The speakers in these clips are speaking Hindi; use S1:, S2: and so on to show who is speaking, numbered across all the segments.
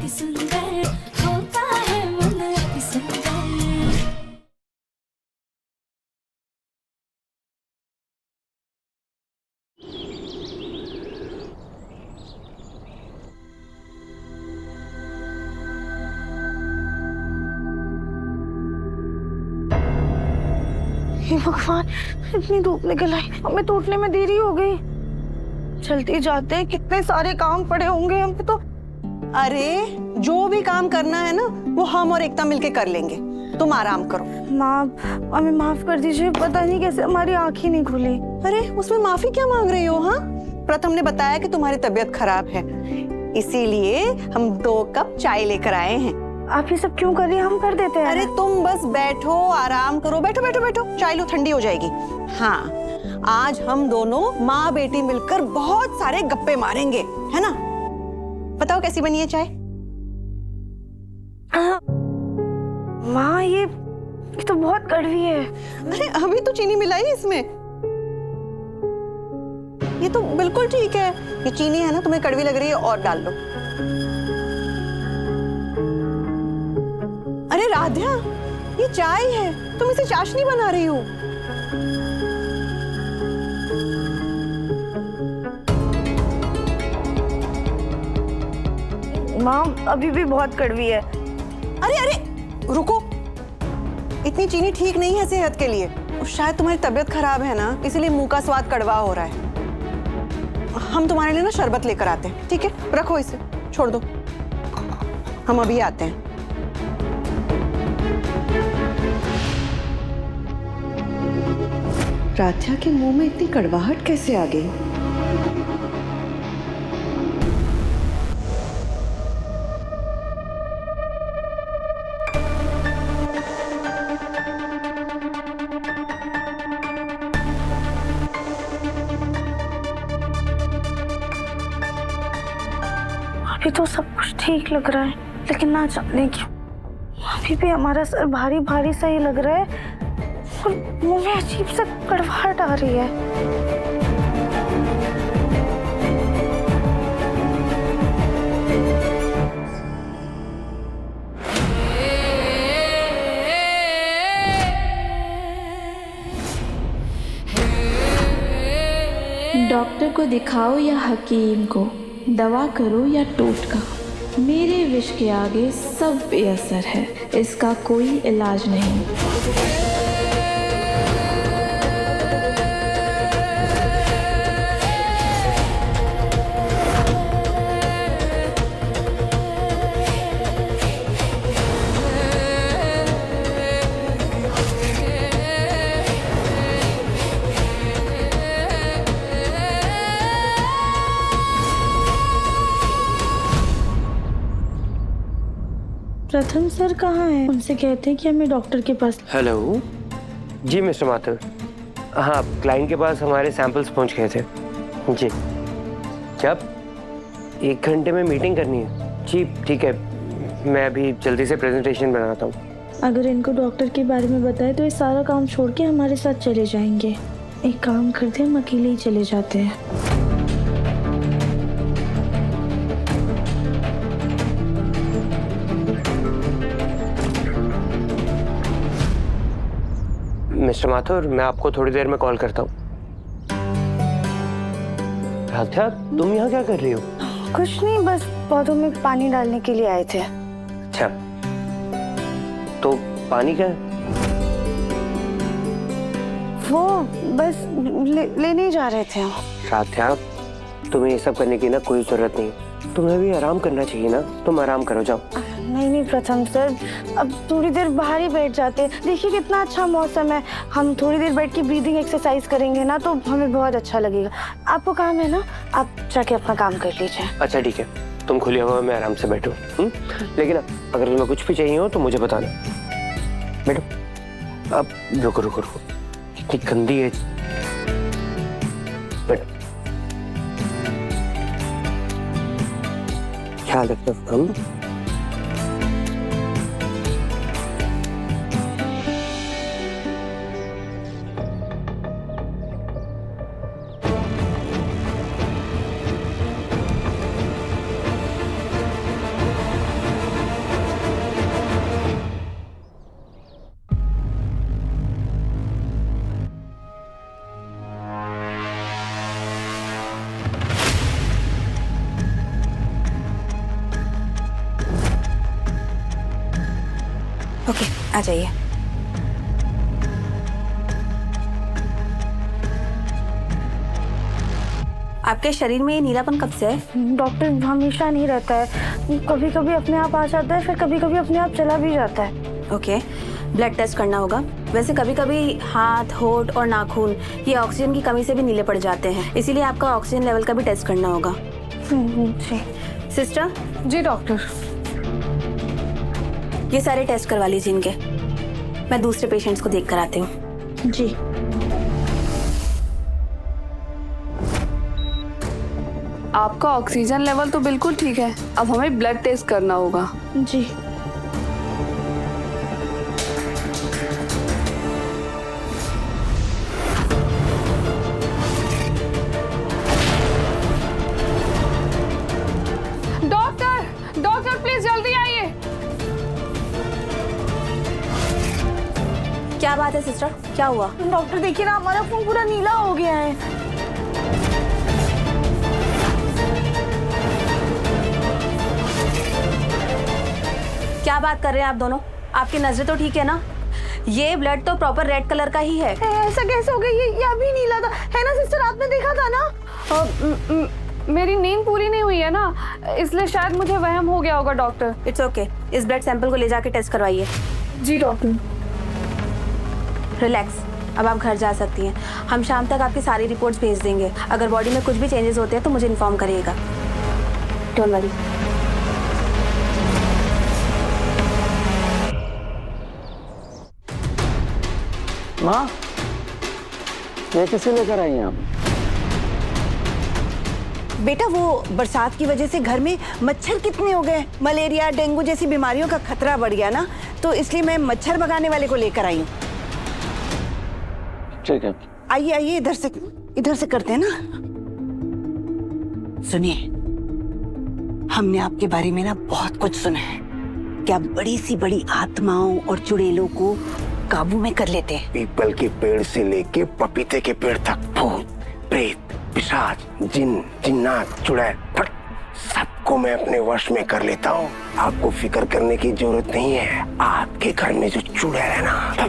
S1: अति सुंदर होता है मन अति सुंदर।
S2: हे भगवान, इतनी धूप निकल आई, हमें तो उठने में देरी हो गई। चलते जाते हैं, कितने सारे काम पड़े होंगे हमें तो।
S3: अरे जो भी काम करना है ना वो हम और एकता मिलके कर लेंगे, तुम आराम करो।
S2: माँ, हमें माफ कर दीजिए, पता नहीं कैसे हमारी आँख ही नहीं खुली।
S3: अरे उसमें माफी क्या मांग रही हो? हाँ, प्रथम ने बताया कि तुम्हारी तबीयत खराब है, इसीलिए हम 2 कप चाय लेकर आए हैं।
S2: आप ये सब क्यों कर रही हैं? हम कर देते हैं।
S3: अरे तुम बस बैठो, आराम करो, बैठो बैठो बैठो, चाय लो, ठंडी हो जाएगी। हाँ, आज हम दोनों माँ बेटी मिलकर बहुत सारे गप्पे मारेंगे, है ना? बताओ कैसी बनी है चाय?
S2: माँ, ये तो बहुत कड़वी है।
S3: अरे अभी तो चीनी मिलाई इसमें, ये तो बिल्कुल ठीक है। ये चीनी है ना, तुम्हें कड़वी लग रही है, और डाल लो। अरे राधा, ये चाय है, तुम इसे चाशनी बना रही हो।
S2: माँ, अभी भी बहुत कड़वी है।
S3: अरे अरे रुको, इतनी चीनी ठीक नहीं है सेहत के लिए। शायद तुम्हारी तबीयत खराब है ना, इसीलिए मुंह का स्वाद कड़वा हो रहा है। हम तुम्हारे लिए ना शरबत लेकर आते हैं, ठीक है? रखो इसे, छोड़ दो, हम अभी आते हैं। राध्या के मुंह में इतनी कड़वाहट कैसे आ गई?
S2: अभी तो सब कुछ ठीक लग रहा है, लेकिन ना जाने क्यों अभी भी हमारा सर भारी भारी सा ही लग रहा है और मुंह में अजीब सा कड़वाहट आ रही है।
S4: डॉक्टर को दिखाओ या हकीम को, दवा करो या टोटका, मेरे विष के आगे सब बेअसर है, इसका कोई इलाज नहीं।
S2: प्रथम सर कहाँ हैं? उनसे कहते हैं कि हमें डॉक्टर के पास।
S5: हेलो जी मिस्टर माथुर, हाँ क्लाइंट के पास हमारे सैंपल्स पहुंच गए थे जी। जब 1 घंटे में मीटिंग करनी है जी, ठीक है, मैं अभी जल्दी से प्रेजेंटेशन बनाता हूँ।
S2: अगर इनको डॉक्टर के बारे में बताए तो ये सारा काम छोड़ के हमारे साथ चले जाएंगे। एक काम करते हैं, हम अकेले ही चले जाते हैं।
S5: मिस्टर माथुर, मैं आपको थोड़ी देर में कॉल करता हूँ। राधा, तुम यहाँ क्या कर रही हो?
S2: कुछ नहीं, बस पौधों में पानी डालने के लिए आए थे।
S5: अच्छा, तो पानी क्या है?
S2: वो बस लेने ही जा रहे थे।
S5: राधा, तुम्हें ये सब करने की ना कोई जरूरत नहीं, तुम्हें भी आराम करना चाहिए ना, तुम आराम करो, जाओ।
S2: नहीं प्रथम सर, अब थोड़ी देर बाहर ही बैठ जाते। देखिए कितना अच्छा मौसम है, हम थोड़ी देर बैठ के ब्रीदिंग एक्सरसाइज करेंगे ना तो हमें बहुत अच्छा लगेगा। आपको काम है ना, आप जाके अपना काम कर लीजिए।
S5: अच्छा ठीक है, तुम खुली हवा में आराम से बैठो। लेकिन अगर तुम्हें कुछ भी चाहिए हो तो मुझे बताना। बैठो। अब रुको रुको रुको, कितनी गंदी है। बैठो, ख्याल रखना।
S3: ओके, आ जाइए। आपके शरीर में ये नीलापन कब से है?
S2: डॉक्टर हमेशा नहीं रहता है, कभी कभी अपने आप आ जाता है, फिर कभी कभी अपने आप चला भी जाता है।
S3: ओके, ब्लड टेस्ट करना होगा। वैसे कभी कभी हाथ, होठ और नाखून ये ऑक्सीजन की कमी से भी नीले पड़ जाते हैं, इसीलिए आपका ऑक्सीजन लेवल का भी टेस्ट करना होगा।
S2: जी
S3: सिस्टर,
S6: जी डॉक्टर।
S3: ये सारे टेस्ट करवा लीजिए इनके, मैं दूसरे पेशेंट्स को देख कर आती हूँ।
S2: जी।
S6: आपका ऑक्सीजन लेवल तो बिल्कुल ठीक है, अब हमें ब्लड टेस्ट करना होगा।
S2: जी
S6: डॉक्टर, डॉक्टर प्लीज जल्दी आइए।
S3: क्या बात है सिस्टर, क्या हुआ?
S2: डॉक्टर देखिए ना, हमारा खून पूरा नीला हो गया है।
S3: क्या बात कर रहे हैं आप दोनों? आपकी नजरें तो ठीक है ना? ये ब्लड तो प्रॉपर रेड कलर का ही है।
S2: ऐसा कैसे हो गया? ये अभी नीला था, है ना सिस्टर? आपने देखा था ना?
S6: मेरी नींद पूरी नहीं हुई है ना, इसलिए शायद मुझे वहम हो गया होगा डॉक्टर।
S3: इट्स ओके, इस ब्लड सैंपल को ले जाके टेस्ट करवाइए।
S6: जी डॉक्टर।
S3: रिलैक्स, अब आप घर जा सकती हैं। हम शाम तक आपकी सारी रिपोर्ट्स भेज देंगे। अगर बॉडी में कुछ भी चेंजेस होते हैं तो मुझे इन्फॉर्म करिएगा। Don't worry.
S7: माँ, ये किसे लेकर आई हैं आप?
S3: बेटा, वो बरसात की वजह से घर में मच्छर कितने हो गए, मलेरिया, डेंगू जैसी बीमारियों का खतरा बढ़ गया ना, तो इसलिए मैं मच्छर भगाने वाले को लेकर आई हूँ।
S7: ठीक है।
S3: आइए आइए, इधर से करते हैं ना। सुनिए, हमने आपके बारे में ना बहुत कुछ सुना है कि आप बड़ी सी बड़ी आत्माओं और चुड़ैलों को काबू में कर लेते हैं।
S8: पीपल के पेड़ से लेके पपीते के पेड़ तक भूत, प्रेत, पिशाच, जिन, जिन्नात, चुड़ैल, सबको मैं अपने वश में कर लेता हूँ। आपको फिक्र करने की जरूरत नहीं है। आपके घर में जो चुड़ैल है ना,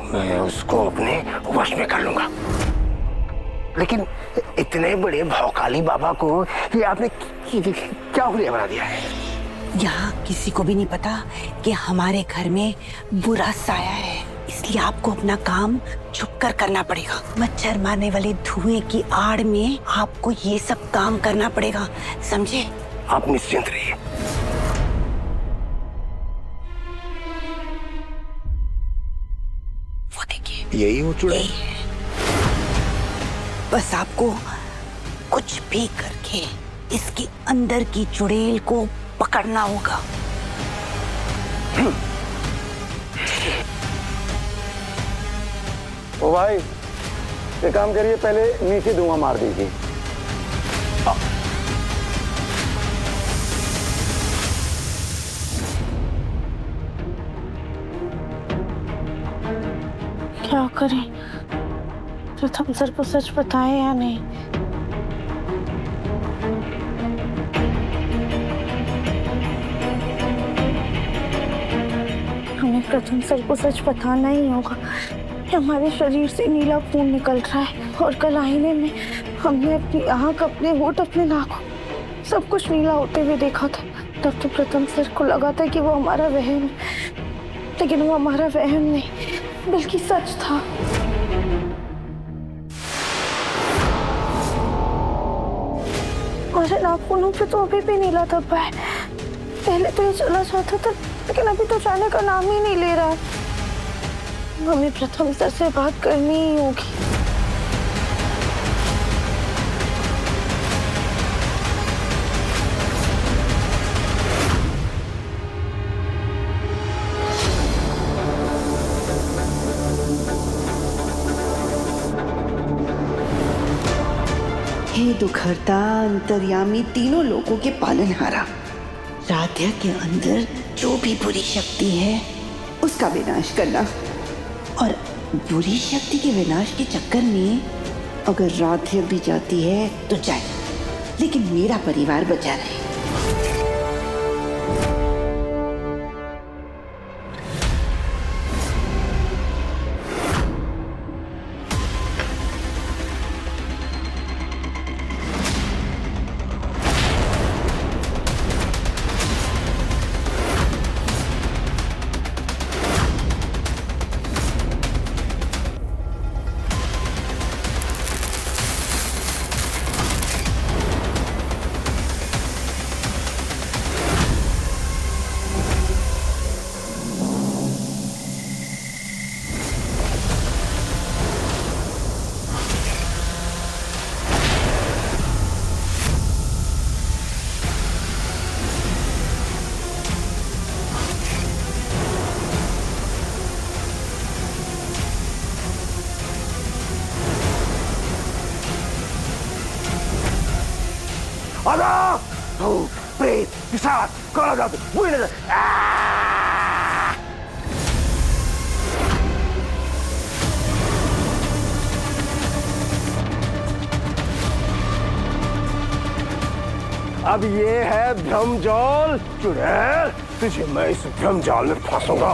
S8: मैं उसको अपने वश में कर लूंगा। लेकिन इतने बड़े भौकाली बाबा को ये आपने क्या हुलिया बना दिया है?
S3: यहाँ किसी को भी नहीं पता कि हमारे घर में बुरा साया है, इसलिए आपको अपना काम छुपकर करना पड़ेगा। मच्छर मारने वाले धुएं की आड़ में आपको ये सब काम करना पड़ेगा, समझे?
S8: आप निश्चिंत रहिए।
S3: वो देखिए,
S8: यही हो चुड़ैल।
S3: यही है। बस आपको कुछ भी करके इसके अंदर की चुड़ैल को पकड़ना होगा।
S7: ओ भाई, ये काम करिए, पहले नीचे धुआं मार दीजिए।
S2: क्या करें? प्रथम सर को सच बताएं या नहीं? हमें प्रथम सर को सच बताना ही होगा कि हमारे शरीर से नीला खून निकल रहा है, और कल आईने में हमने अपनी आँख, अपने होठ, अपने नाखून सब कुछ नीला होते हुए देखा था। तब तो प्रथम सर को लगा था कि वो हमारा वहम है, लेकिन वो हमारा वहम नहीं बल्कि सच था। और नाखूनों पे तो अभी भी नीला धब्बा है। पहले तो ये चला जाता था, लेकिन अभी तो जाने का नाम ही नहीं ले रहा है। हमें प्रथम सर से बात करनी ही होगी।
S9: हे दुखहर्ता, अंतर्यामी, तीनों लोगों के पालनहारा, राध्या के अंदर जो भी बुरी शक्ति है उसका विनाश करना। और बुरी शक्ति के विनाश के चक्कर में अगर राध्या भी जाती है तो जाए, लेकिन मेरा परिवार बचा रहे।
S8: आजा भूत प्रेत पिशाच काला जादू बुरी नजर अब ये है भ्रमजाल चुड़ैल, तुझे मैं इस भ्रमजाल में फंसूंगा।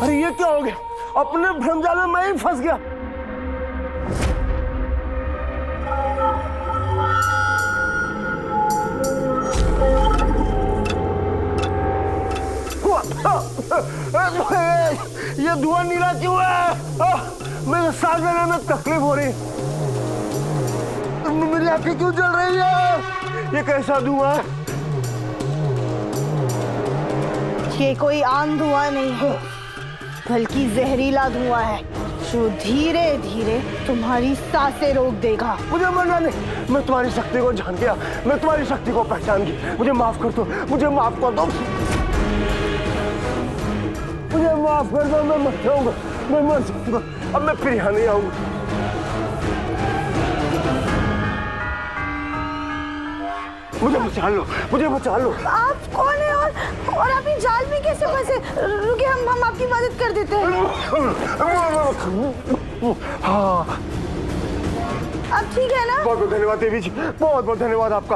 S8: अरे ये क्या हो गया? अपने भ्रमजाल में मैं ही फंस गया। ये धुआं नीला क्यों है? मेरे सांस लेने में तकलीफ हो रही, मेरी आंखें क्यों जल रही है? ये कैसा धुआं है?
S2: ये कोई आम धुआं नहीं है, बल्कि जहरीला धुआं है जो धीरे धीरे तुम्हारी सांसें रोक देगा।
S8: मुझे मरना नहीं, मैं तुम्हारी शक्ति को जान गया, मैं तुम्हारी शक्ति को पहचान गई। मुझे माफ कर दो, मुझे माफ कर दो, मुझे माफ कर दो। मैं मर जाऊंगा, मैं मर जाऊंगा, अब मैं फिर यहाँ नहीं आऊंगा। मुझे बचा लो, मुझे बचा लो।
S2: आप कौन है और आप इस जाल में कैसे फंसे? रुकिए, हम आपकी मदद कर देते हैं।
S8: हाँ,
S2: आप ठीक है ना?
S8: बहुत बहुत धन्यवाद देवी जी, बहुत बहुत धन्यवाद आपका,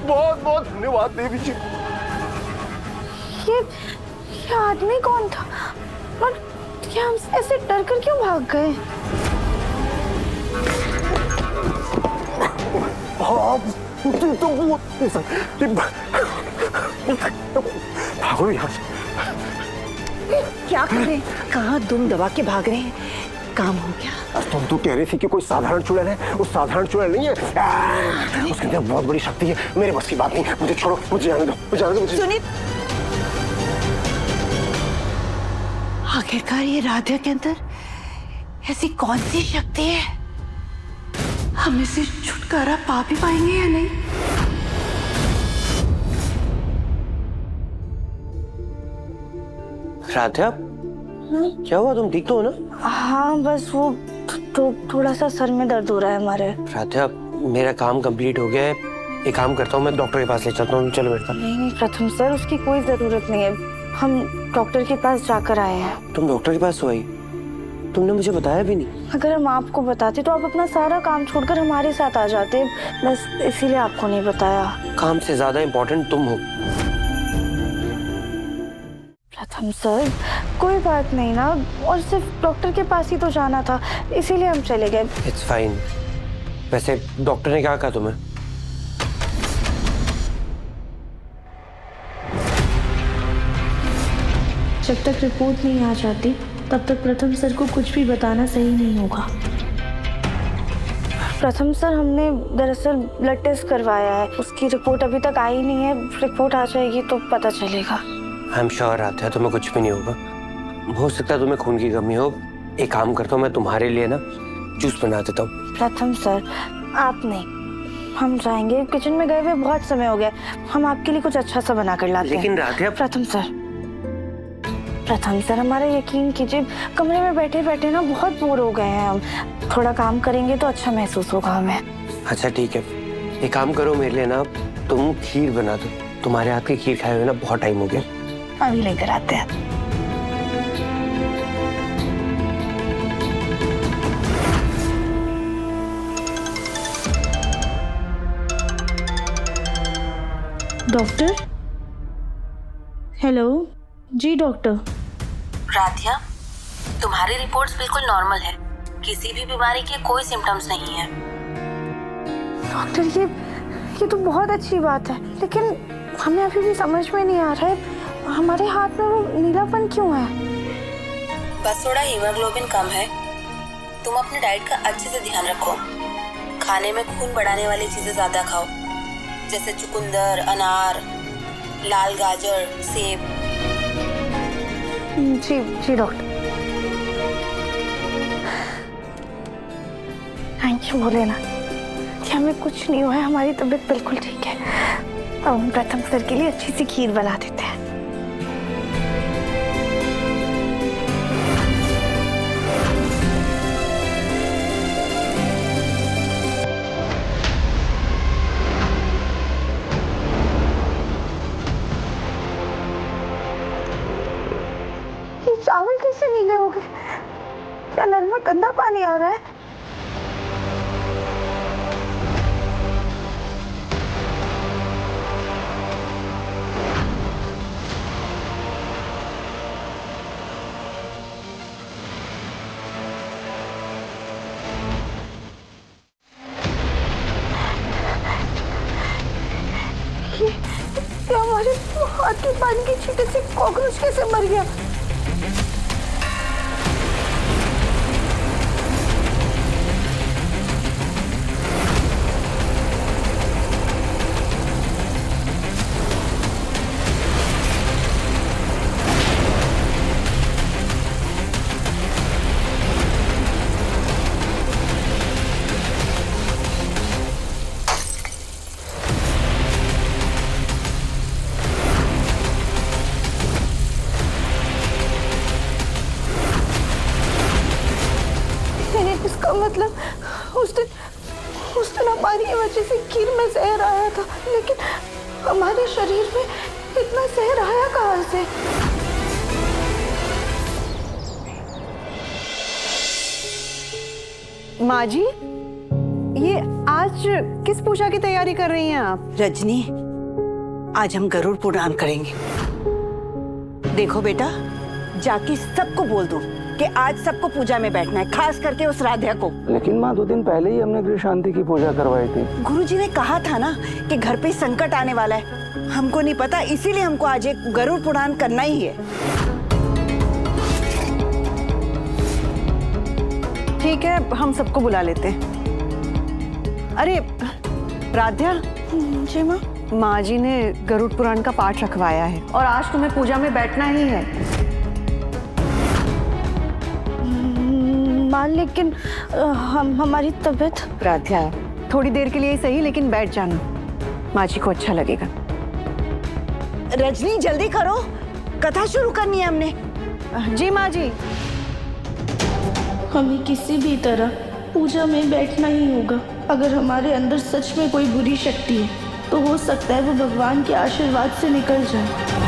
S8: बहुत बहुत धन्यवाद देवी जी।
S2: ये आदमी कौन था और क्या हम ऐसे डर कर क्यों भाग गए?
S8: तो भागो यहाँ से।
S9: क्या कर रहे हैं? कहाँ दुम दबा के भाग रहे हैं? काम हो गया?
S8: तुम तो कह रही थी कि कोई साधारण चुड़ैल है, वो साधारण चुड़ैल नहीं है, उसके अंदर बहुत बड़ी शक्ति है। मेरे बस की बात नहीं, मुझे छोड़ो, मुझे जाने दो, मुझे जाने दो।
S9: सुनिए, आखिरकार ये राधा के अंदर ऐसी कौन सी शक्ति है? हम इसे छुटकारा पा भी पाएंगे या नहीं?
S5: राधा, क्या हुआ? तुम ठीक तो हो ना?
S2: हाँ, बस वो तो थोड़ा सा सर में दर्द हो रहा है हमारे।
S5: राधा, मेरा काम कंप्लीट हो गया है, एक काम करता हूँ, मैं डॉक्टर के पास ले चलता हूँ। चलो बेटा।
S2: नहीं प्रथम सर, उसकी कोई जरूरत नहीं है, हम डॉक्टर के पास जाकर आए हैं।
S5: तुम डॉक्टर के पास हो आई? तुमने मुझे बताया भी नहीं।
S2: अगर हम आपको बताते तो आप अपना सारा काम छोड़कर हमारे साथ आ जाते, बस इसीलिए आपको नहीं बताया।
S5: काम से ज्यादा इम्पोर्टेंट तुम हो।
S2: प्रथम सर, कोई बात नहीं ना, और सिर्फ डॉक्टर के पास ही तो जाना था, इसीलिए हम चले गए।
S5: It's fine. वैसे डॉक्टर ने क्या कहा तुम्हें?
S4: जब तक रिपोर्ट नहीं आ जाती तब तक प्रथम सर को कुछ भी बताना सही नहीं होगा।
S2: प्रथम सर, हमने दरअसल ब्लड टेस्ट करवाया है, उसकी रिपोर्ट अभी तक आई नहीं है, रिपोर्ट आ जाएगी तो पता चलेगा।
S5: आई एम श्योर आता है तुम्हें कुछ भी नहीं होगा। हो सकता है तुम्हें खून की कमी हो। एक काम करता हूँ, मैं तुम्हारे लिए ना जूस बना देता हूँ।
S2: प्रथम सर, आप नहीं, हम जाएंगे, किचन में गए हुए बहुत समय हो गया, हम आपके लिए कुछ अच्छा सा बना कर लाते हैं।
S5: लेकिन राधे,
S2: प्रथम सर हमारा यकीन कीजिए, कमरे में बैठे बैठे ना बहुत बोर हो गए हैं हम, थोड़ा काम करेंगे तो अच्छा महसूस होगा हमें।
S5: अच्छा ठीक है, एक काम करो, मेरे लिए ना तुम खीर बना दो। तुम्हारे हाथ की खीर खाए हुए ना बहुत टाइम हो गया।
S2: अभी लेकर आते हैं।
S4: डॉक्टर? हेलो जी डॉक्टर।
S10: राधिया, तुम्हारी रिपोर्ट्स बिल्कुल नॉर्मल है, किसी भी बीमारी के कोई सिम्टम्स नहीं है।
S2: डॉक्टर, ये तो बहुत अच्छी बात है, लेकिन हमें अभी भी समझ में नहीं आ रहा है, हमारे हाथ में वो नीलापन क्यों है?
S10: बस थोड़ा हीमोग्लोबिन कम है। तुम अपने डाइट का अच्छे से ध्यान रखो। खाने में खून बढ़ाने वाली चीजें ज्यादा खाओ, जैसे चुकंदर, अनार, लाल गाजर, सेब।
S2: जी जी डॉक्टर। थैंक यू भोलेनाथ कि हमें कुछ नहीं हुआ है, हमारी तबीयत बिल्कुल ठीक है। अब हम प्रथम सर के लिए अच्छी सी खीर बना देते हैं। ये चावल कैसे भीगे हो गए? क्या नल में गंदा पानी आ रहा है? ये हमारे हाथ के पानी के छींटे से कॉकरोच कैसे मर गया? इसका मतलब उस दिन हमारी वजह से खीर में जहर आया था, लेकिन हमारे शरीर में इतना जहर आया कहाँ से?
S3: माँ जी, ये आज किस पूजा की तैयारी कर रही हैं आप?
S9: रजनी, आज हम गरुड़ पुराण करेंगे। देखो बेटा, जाके सबको बोल दो कि आज सबको पूजा में बैठना है, खास करके उस राध्या को।
S7: लेकिन माँ 2 दिन पहले ही हमने गृह शांति की पूजा करवाई थी।
S9: गुरुजी ने कहा था ना कि घर पे संकट आने वाला है। हमको नहीं पता, इसीलिए हमको आज एक गरुड़ पुराण करना ही है।
S3: ठीक है, हम सबको बुला लेते हैं। अरे राध्या।
S2: जी माँ।
S3: माँ जी ने गरुड़ पुराण का पाठ रखवाया है और आज तुम्हें पूजा में बैठना ही है।
S2: माँ लेकिन हमारी तबीयत।
S3: राध्या, थोड़ी देर के लिए सही, लेकिन बैठ जाना, माँ जी को अच्छा लगेगा।
S9: रजनी जल्दी करो, कथा शुरू करनी है हमने।
S3: जी माँ जी।
S4: हमें किसी भी तरह पूजा में बैठना ही होगा। अगर हमारे अंदर सच में कोई बुरी शक्ति है तो हो सकता है वो भगवान के आशीर्वाद से निकल जाए।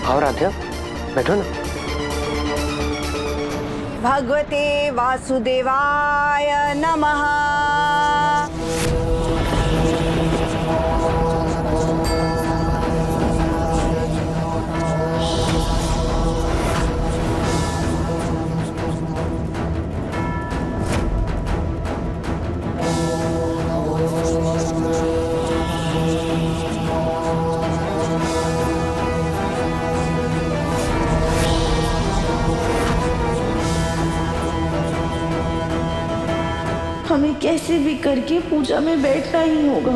S5: आओ राध्या, बैठो ना।
S9: भगवते वासुदेवाय नमः।
S4: हमें कैसे भी करके पूजा में बैठना ही होगा।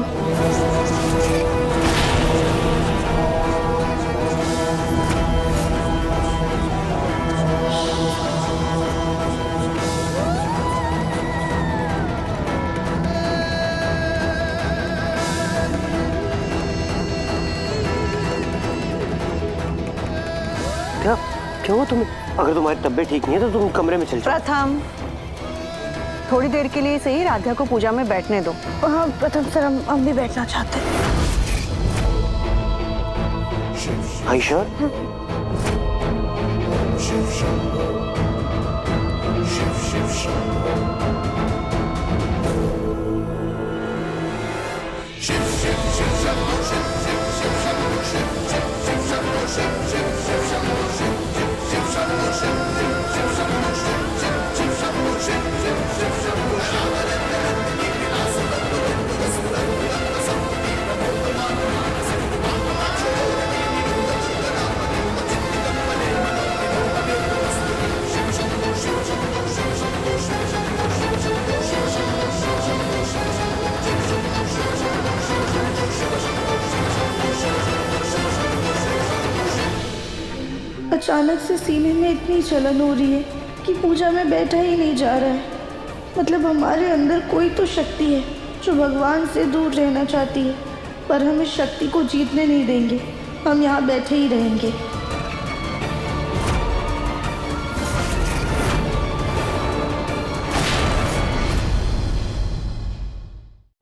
S5: क्या हुआ तुम्हें? अगर तुम्हारी तबीयत ठीक नहीं है तो तुम कमरे में चल जाओ।
S3: प्रथम, थोड़ी देर के लिए सही राध्या को पूजा में बैठने दो।
S2: हाँ प्रथम सर, हम भी बैठना चाहते हैं।
S5: आयशा?
S4: अचानक से सीने में इतनी जलन हो रही है कि पूजा में बैठा ही नहीं जा रहा है। मतलब हमारे अंदर कोई तो शक्ति है जो भगवान से दूर रहना चाहती है, पर हम इस शक्ति को जीतने नहीं देंगे। हम यहाँ बैठे ही रहेंगे।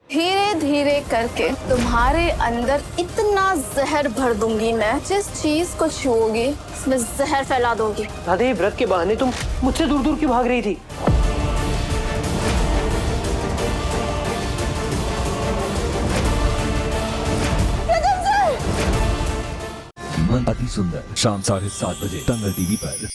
S6: धीरे धीरे करके तुम्हारे अंदर इतना जहर भर दूंगी मैं, जिस चीज को छुओगी उसमें जहर फैला दोगी।
S5: दादी, व्रत के बहाने तुम मुझसे दूर दूर क्यों भाग रही थी?
S11: मन अति सुंदर शाम 7:30 बजे दंगल टीवी पर।